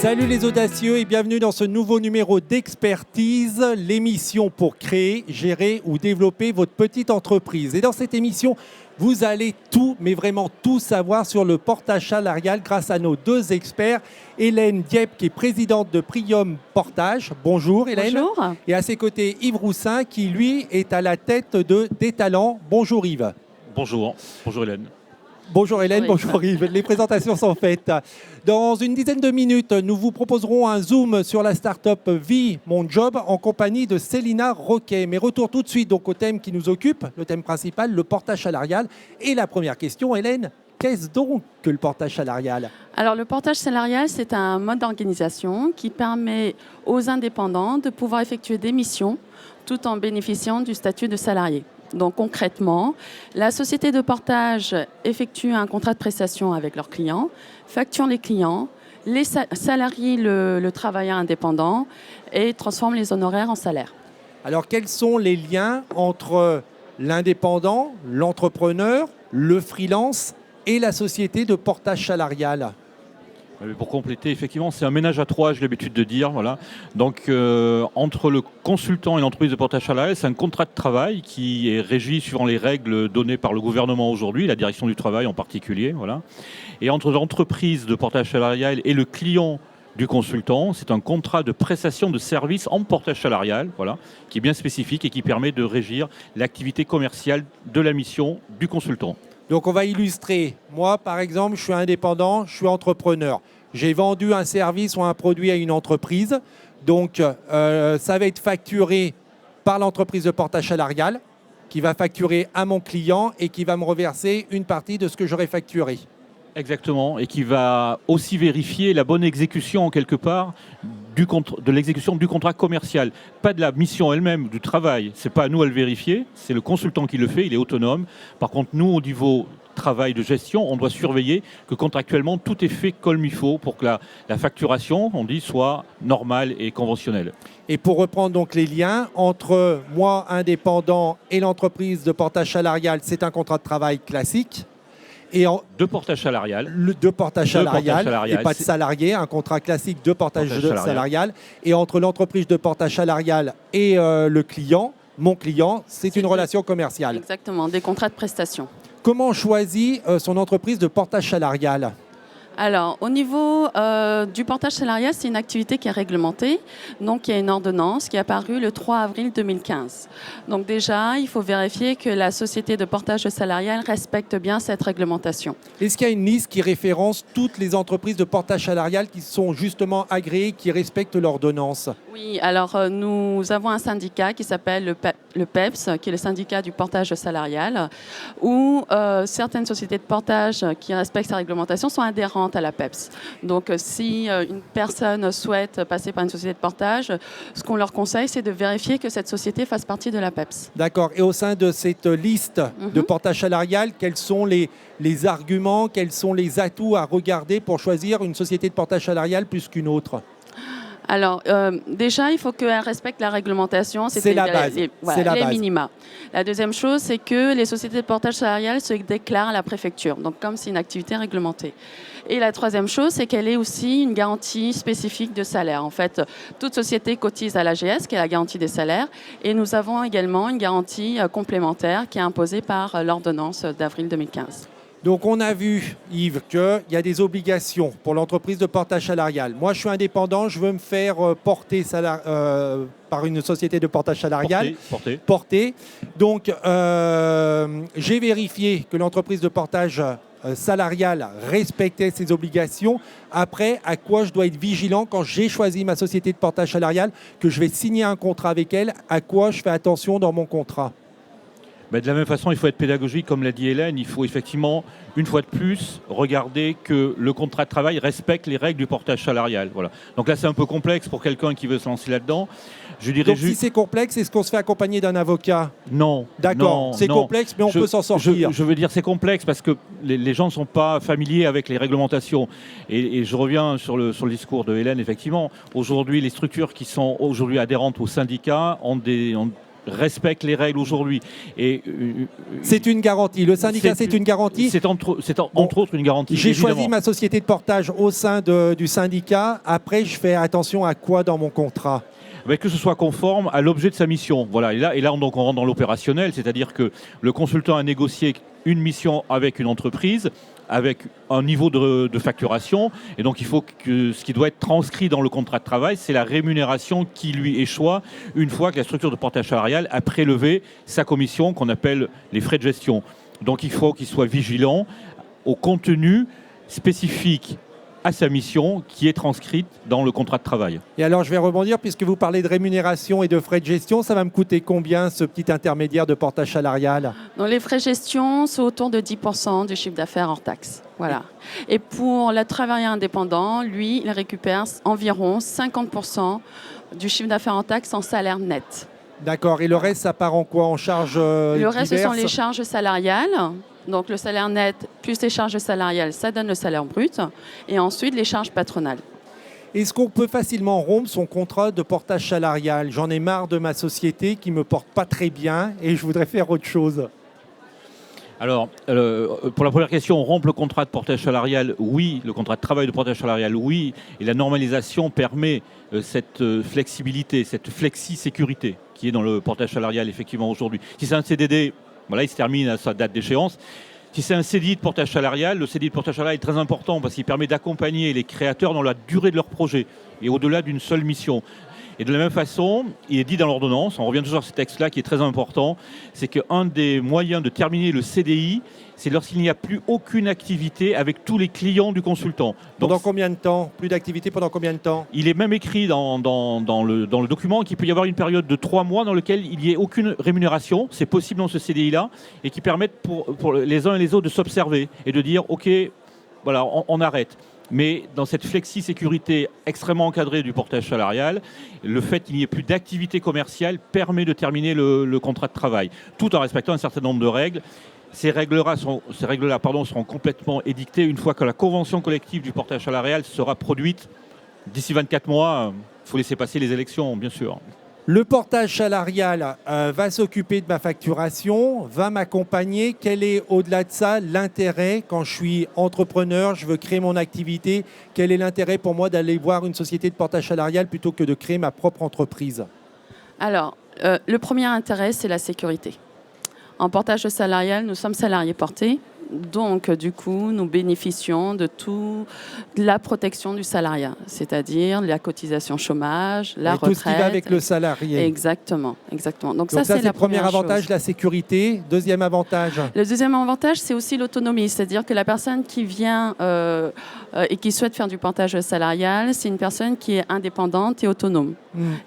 Salut les audacieux et bienvenue dans ce nouveau numéro d'Expertise, l'émission pour créer, gérer ou développer votre petite entreprise. Et dans cette émission, vous allez tout, mais vraiment tout savoir sur le portage salarial grâce à nos deux experts. Hélène Dieppe, qui est présidente de Prium Portage. Bonjour Hélène. Bonjour. Et à ses côtés, Yves Roussin, qui lui est à la tête de Des Talents. Bonjour Yves. Bonjour. Bonjour Hélène. Bonjour Hélène, bonjour Yves. Les présentations sont faites. Dans une dizaine de minutes, nous vous proposerons un zoom sur la start-up Vie Mon Job en compagnie de Célina Roquet. Mais retour tout de suite donc au thème qui nous occupe, le thème principal, le portage salarial. Et la première question, Hélène, qu'est-ce donc que le portage salarial ? Alors le portage salarial, c'est un mode d'organisation qui permet aux indépendants de pouvoir effectuer des missions tout en bénéficiant du statut de salarié. Donc concrètement, la société de portage effectue un contrat de prestation avec leurs clients, facture les clients, les salariés le travailleur indépendant et transforme les honoraires en salaire. Alors quels sont les liens entre l'indépendant, l'entrepreneur, le freelance et la société de portage salarial ? Pour compléter, effectivement, c'est un ménage à trois, j'ai l'habitude de dire. Voilà. Donc, entre le consultant et l'entreprise de portage salarial, c'est un contrat de travail qui est régi suivant les règles données par le gouvernement aujourd'hui, la direction du travail en particulier. Voilà. Et entre l'entreprise de portage salarial et le client du consultant, c'est un contrat de prestation de services en portage salarial, voilà, qui est bien spécifique et qui permet de régir l'activité commerciale de la mission du consultant. Donc on va illustrer. Moi, par exemple, je suis indépendant, je suis entrepreneur. J'ai vendu un service ou un produit à une entreprise. Donc ça va être facturé par l'entreprise de portage salarial qui va facturer à mon client et qui va me reverser une partie de ce que j'aurais facturé. Exactement, et qui va aussi vérifier la bonne exécution, en quelque part, de l'exécution du contrat commercial. Pas de la mission elle-même, du travail. Ce n'est pas à nous à le vérifier, c'est le consultant qui le fait, il est autonome. Par contre, nous, au niveau travail de gestion, on doit surveiller que contractuellement, tout est fait comme il faut pour que la facturation, on dit, soit normale et conventionnelle. Et pour reprendre donc les liens entre moi, indépendant, et l'entreprise de portage salarial, c'est un contrat de travail classique. De portage salarial. De portage salarial et pas de salarié, un contrat classique de portage salarial. Et entre l'entreprise de portage salarial et le client, mon client, c'est une relation commerciale. Exactement, des contrats de prestation. Comment on choisit son entreprise de portage salarial ? Alors, au niveau du portage salarial, c'est une activité qui est réglementée. Donc, il y a une ordonnance qui est apparue le 3 avril 2015. Donc, déjà, il faut vérifier que la société de portage salarial respecte bien cette réglementation. Est-ce qu'il y a une liste qui référence toutes les entreprises de portage salarial qui sont justement agréées, qui respectent l'ordonnance ? Oui, alors nous avons un syndicat qui s'appelle le PEPS, qui est le syndicat du portage salarial, où certaines sociétés de portage qui respectent sa réglementation sont adhérentes à la PEPS. Donc, si une personne souhaite passer par une société de portage, ce qu'on leur conseille, c'est de vérifier que cette société fasse partie de la PEPS. D'accord. Et au sein de cette liste de portage salarial, quels sont les arguments, quels sont les atouts à regarder pour choisir une société de portage salarial plus qu'une autre ? Alors, déjà, il faut qu'elle respecte la réglementation. C'est la base. Les minima. La deuxième chose, c'est que les sociétés de portage salarial se déclarent à la préfecture, donc comme c'est une activité réglementée. Et la troisième chose, c'est qu'elle ait aussi une garantie spécifique de salaire. En fait, toute société cotise à l'AGS, qui est la garantie des salaires, et nous avons également une garantie complémentaire qui est imposée par l'ordonnance d'avril 2015. Donc, on a vu, Yves, qu'il y a des obligations pour l'entreprise de portage salarial. Moi, je suis indépendant, je veux me faire porter par une société de portage salarial. Porter. Donc, j'ai vérifié que l'entreprise de portage salarial respectait ses obligations. Après, à quoi je dois être vigilant quand j'ai choisi ma société de portage salarial, que je vais signer un contrat avec elle, à quoi je fais attention dans mon contrat ? De la même façon, il faut être pédagogique, comme l'a dit Hélène. Il faut effectivement, une fois de plus, regarder que le contrat de travail respecte les règles du portage salarial. Voilà. Donc là, c'est un peu complexe pour quelqu'un qui veut se lancer là-dedans. Je dirais. Donc si c'est complexe, est-ce qu'on se fait accompagner d'un avocat ? Non. D'accord, c'est complexe, mais on peut s'en sortir. Je veux dire c'est complexe parce que les gens ne sont pas familiers avec les réglementations. Et je reviens sur le discours de Hélène, effectivement. Aujourd'hui, les structures qui sont aujourd'hui adhérentes au syndicat ont respectent les règles aujourd'hui. C'est une garantie. Le syndicat, c'est une garantie. C'est entre autres une garantie. J'ai choisi ma société de portage au sein du syndicat. Après, je fais attention à quoi dans mon contrat? Que ce soit conforme à l'objet de sa mission. Voilà. Et là donc, on rentre dans l'opérationnel, c'est-à-dire que le consultant a négocié une mission avec une entreprise, avec un niveau de facturation. Et donc, il faut que ce qui doit être transcrit dans le contrat de travail, c'est la rémunération qui lui échoit une fois que la structure de portage salarial a prélevé sa commission qu'on appelle les frais de gestion. Donc, il faut qu'il soit vigilant au contenu spécifique à sa mission qui est transcrite dans le contrat de travail. Et alors, je vais rebondir, puisque vous parlez de rémunération et de frais de gestion. Ça va me coûter combien, ce petit intermédiaire de portage salarial? Donc, les frais de gestion, c'est autour de 10% du chiffre d'affaires hors taxe. Voilà. Et pour le travailleur indépendant, lui, il récupère environ 50% du chiffre d'affaires en taxe en salaire net. D'accord. Et le reste, ça part en quoi? En charges Le reste, diverses? ce sont les charges salariales. Donc, le salaire net plus les charges salariales, ça donne le salaire brut. Et ensuite, les charges patronales. Est-ce qu'on peut facilement rompre son contrat de portage salarial? J'en ai marre de ma société qui ne me porte pas très bien et je voudrais faire autre chose. Alors, pour la première question, rompre le contrat de portage salarial, oui. Le contrat de travail de portage salarial, oui. Et la normalisation permet cette flexibilité, cette flexi-sécurité qui est dans le portage salarial, effectivement, aujourd'hui. Si c'est un CDD, voilà, il se termine à sa date d'échéance. Si c'est un CDI de portage salarial, le CDI de portage salarial est très important parce qu'il permet d'accompagner les créateurs dans la durée de leur projet et au-delà d'une seule mission. Et de la même façon, il est dit dans l'ordonnance, on revient toujours à ce texte-là qui est très important, c'est qu'un des moyens de terminer le CDI, c'est lorsqu'il n'y a plus aucune activité avec tous les clients du consultant. Pendant combien de temps? Plus d'activité pendant combien de temps? Il est même écrit dans le document qu'il peut y avoir une période de 3 mois dans laquelle il n'y ait aucune rémunération, c'est possible dans ce CDI-là, et qui permettent pour les uns et les autres de s'observer et de dire « Ok, voilà, on arrête ». Mais dans cette flexi-sécurité extrêmement encadrée du portage salarial, le fait qu'il n'y ait plus d'activité commerciale permet de terminer le contrat de travail, tout en respectant un certain nombre de règles. Ces règles-là seront complètement édictées une fois que la convention collective du portage salarial sera produite. D'ici 24 mois, il faut laisser passer les élections, bien sûr. Le portage salarial va s'occuper de ma facturation, va m'accompagner. Quel est, au-delà de ça, l'intérêt quand je suis entrepreneur, je veux créer mon activité? Quel est l'intérêt pour moi d'aller voir une société de portage salarial plutôt que de créer ma propre entreprise? Alors, le premier intérêt, c'est la sécurité. En portage salarial, nous sommes salariés portés. Donc, du coup, nous bénéficions de la protection du salariat, c'est-à-dire la cotisation chômage, la retraite. Tout ce qui va avec le salarié. Exactement, exactement. Donc ça, c'est le premier avantage, la sécurité. Deuxième avantage? Le deuxième avantage, c'est aussi l'autonomie, c'est-à-dire que la personne qui vient et qui souhaite faire du portage salarial, c'est une personne qui est indépendante et autonome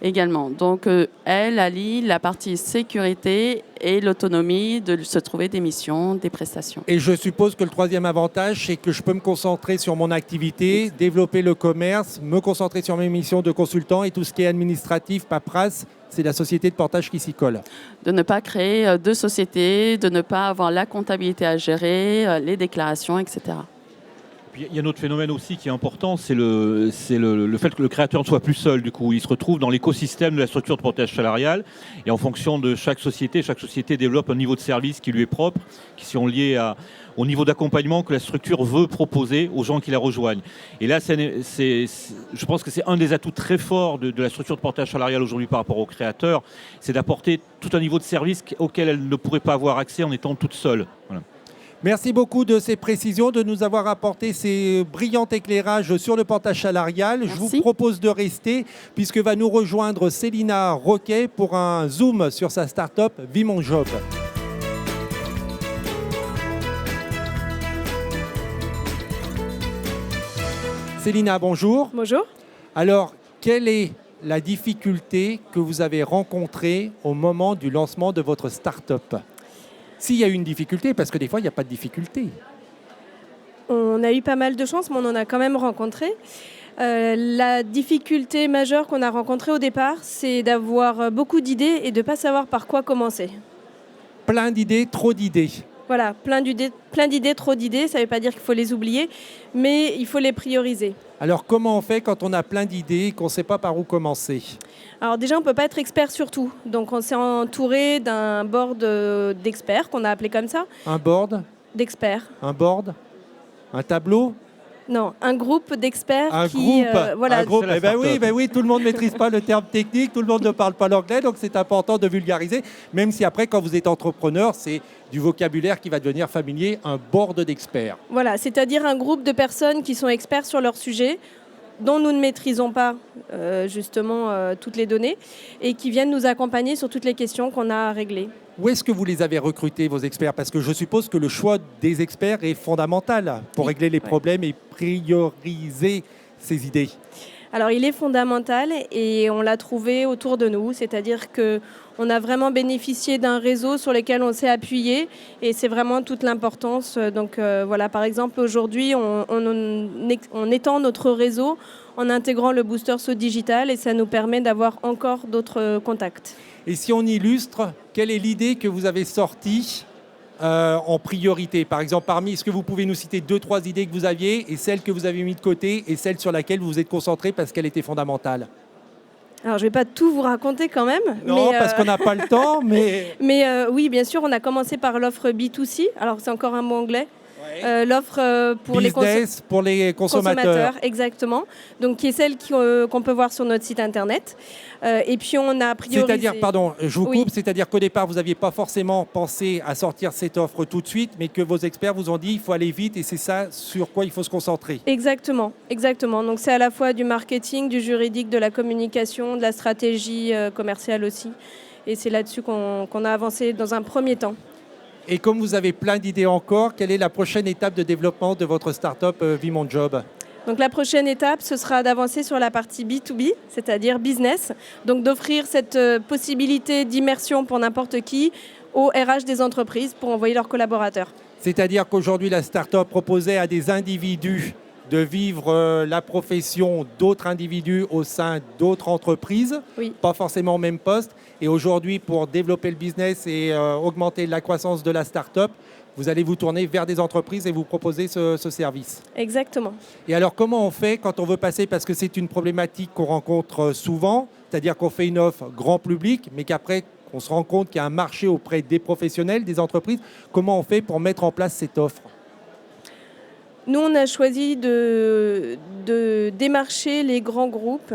également. Donc, elle allie la partie sécurité et l'autonomie de se trouver des missions, des prestations. Et je suppose que le troisième avantage, c'est que je peux me concentrer sur mon activité, développer le commerce, me concentrer sur mes missions de consultant et tout ce qui est administratif, paperasse, c'est la société de portage qui s'y colle. De ne pas créer deux sociétés, de ne pas avoir la comptabilité à gérer, les déclarations, etc. Il y a un autre phénomène aussi qui est important, c'est le fait que le créateur ne soit plus seul. Du coup, il se retrouve dans l'écosystème de la structure de portage salarial. Et en fonction de chaque société développe un niveau de service qui lui est propre, qui sont liés au niveau d'accompagnement que la structure veut proposer aux gens qui la rejoignent. Et là, je pense que c'est un des atouts très forts de la structure de portage salarial aujourd'hui par rapport aux créateurs, c'est d'apporter tout un niveau de service auquel elle ne pourrait pas avoir accès en étant toute seule. Voilà. Merci beaucoup de ces précisions, de nous avoir apporté ces brillants éclairages sur le portage salarial. Merci. Je vous propose de rester puisque va nous rejoindre Célina Roquet pour un zoom sur sa start-up Vie Mon Job. Célina, bonjour. Bonjour. Alors, quelle est la difficulté que vous avez rencontrée au moment du lancement de votre start-up ? S'il y a eu une difficulté, parce que des fois, il n'y a pas de difficulté. On a eu pas mal de chance, mais on en a quand même rencontré. La difficulté majeure qu'on a rencontrée au départ, c'est d'avoir beaucoup d'idées et de ne pas savoir par quoi commencer. Plein d'idées, trop d'idées. Voilà, plein d'idées, trop d'idées, ça ne veut pas dire qu'il faut les oublier, mais il faut les prioriser. Alors comment on fait quand on a plein d'idées et qu'on ne sait pas par où commencer? Alors déjà, on ne peut pas être expert sur tout. Donc on s'est entouré d'un board d'experts, qu'on a appelé comme ça. Un board? D'experts. Un board? Un tableau? Non, un groupe d'experts un qui... groupe. Voilà. Un groupe. Oui, tout le monde ne maîtrise pas le terme technique, tout le monde ne parle pas l'anglais, donc c'est important de vulgariser, même si après, quand vous êtes entrepreneur, c'est du vocabulaire qui va devenir familier, un board d'experts. Voilà, c'est-à-dire un groupe de personnes qui sont experts sur leur sujet, dont nous ne maîtrisons pas toutes les données, et qui viennent nous accompagner sur toutes les questions qu'on a à régler. Où est-ce que vous les avez recrutés, vos experts? Parce que je suppose que le choix des experts est fondamental pour régler les problèmes et prioriser ces idées. Alors, il est fondamental et on l'a trouvé autour de nous, c'est-à-dire qu'on a vraiment bénéficié d'un réseau sur lequel on s'est appuyé et c'est vraiment toute l'importance. Donc voilà, par exemple, aujourd'hui, on étend notre réseau en intégrant le booster Saut Digital et ça nous permet d'avoir encore d'autres contacts. Et si on illustre, quelle est l'idée que vous avez sortie en priorité? Par exemple, est-ce que vous pouvez nous citer 2-3 idées que vous aviez et celle que vous avez mis de côté et celle sur laquelle vous vous êtes concentré parce qu'elle était fondamentale? Alors, je ne vais pas tout vous raconter quand même. Non, parce qu'on n'a pas le temps, mais... Mais oui, bien sûr, on a commencé par l'offre B2C. Alors, c'est encore un mot anglais. L'offre pour les consommateurs. Exactement. Donc, qui est celle qu'on peut voir sur notre site internet. Et puis, on a priorisé... C'est-à-dire, pardon, je vous coupe, c'est-à-dire qu'au départ, vous n'aviez pas forcément pensé à sortir cette offre tout de suite, mais que vos experts vous ont dit il faut aller vite et c'est ça sur quoi il faut se concentrer. Exactement. Donc, c'est à la fois du marketing, du juridique, de la communication, de la stratégie commerciale aussi. Et c'est là-dessus qu'on a avancé dans un premier temps. Et comme vous avez plein d'idées encore, quelle est la prochaine étape de développement de votre start-up Vie Mon Job? Donc la prochaine étape, ce sera d'avancer sur la partie B2B, c'est-à-dire business. Donc d'offrir cette possibilité d'immersion pour n'importe qui au RH des entreprises pour envoyer leurs collaborateurs. C'est-à-dire qu'aujourd'hui, la start-up proposait à des individus de vivre la profession d'autres individus au sein d'autres entreprises, pas forcément au même poste. Et aujourd'hui, pour développer le business et augmenter la croissance de la start-up, vous allez vous tourner vers des entreprises et vous proposer ce service. Exactement. Et alors, comment on fait quand on veut passer, parce que c'est une problématique qu'on rencontre souvent, c'est-à-dire qu'on fait une offre grand public, mais qu'après, on se rend compte qu'il y a un marché auprès des professionnels, des entreprises. Comment on fait pour mettre en place cette offre ? Nous, on a choisi de démarcher les grands groupes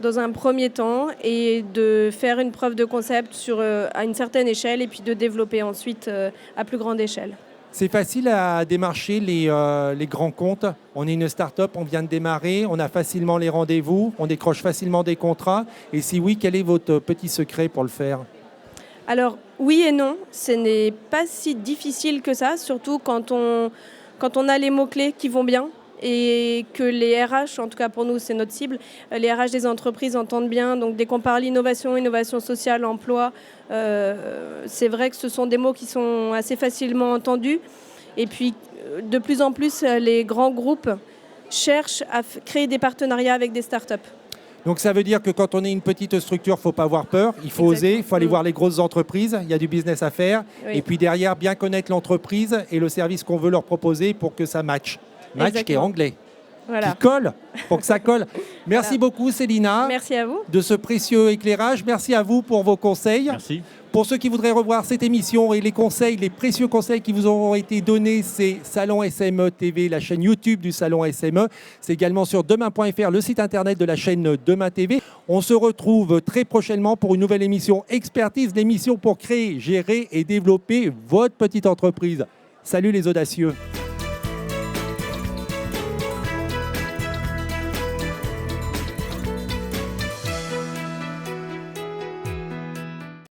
dans un premier temps et de faire une preuve de concept à une certaine échelle et puis de développer ensuite à plus grande échelle. C'est facile à démarcher les grands comptes. On est une start-up, on vient de démarrer, on a facilement les rendez-vous, on décroche facilement des contrats. Et si oui, quel est votre petit secret pour le faire ? Alors, oui et non, ce n'est pas si difficile que ça, surtout quand on a les mots-clés qui vont bien et que les RH, en tout cas pour nous, c'est notre cible, les RH des entreprises entendent bien. Donc dès qu'on parle innovation sociale, emploi, c'est vrai que ce sont des mots qui sont assez facilement entendus. Et puis, de plus en plus, les grands groupes cherchent à créer des partenariats avec des startups. Donc ça veut dire que quand on est une petite structure, il ne faut pas avoir peur, il faut oser, il faut aller voir les grosses entreprises, il y a du business à faire. Oui. Et puis derrière, bien connaître l'entreprise et le service qu'on veut leur proposer pour que ça matche. Match qui est anglais, qui colle, pour que ça colle. Merci beaucoup Célina. Merci à vous. De ce précieux éclairage. Merci à vous pour vos conseils. Merci. Pour ceux qui voudraient revoir cette émission et les conseils, les précieux conseils qui vous auront été donnés, c'est Salon SME TV, la chaîne YouTube du Salon SME. C'est également sur demain.fr, le site internet de la chaîne Demain TV. On se retrouve très prochainement pour une nouvelle émission Expertise, l'émission pour créer, gérer et développer votre petite entreprise. Salut les audacieux.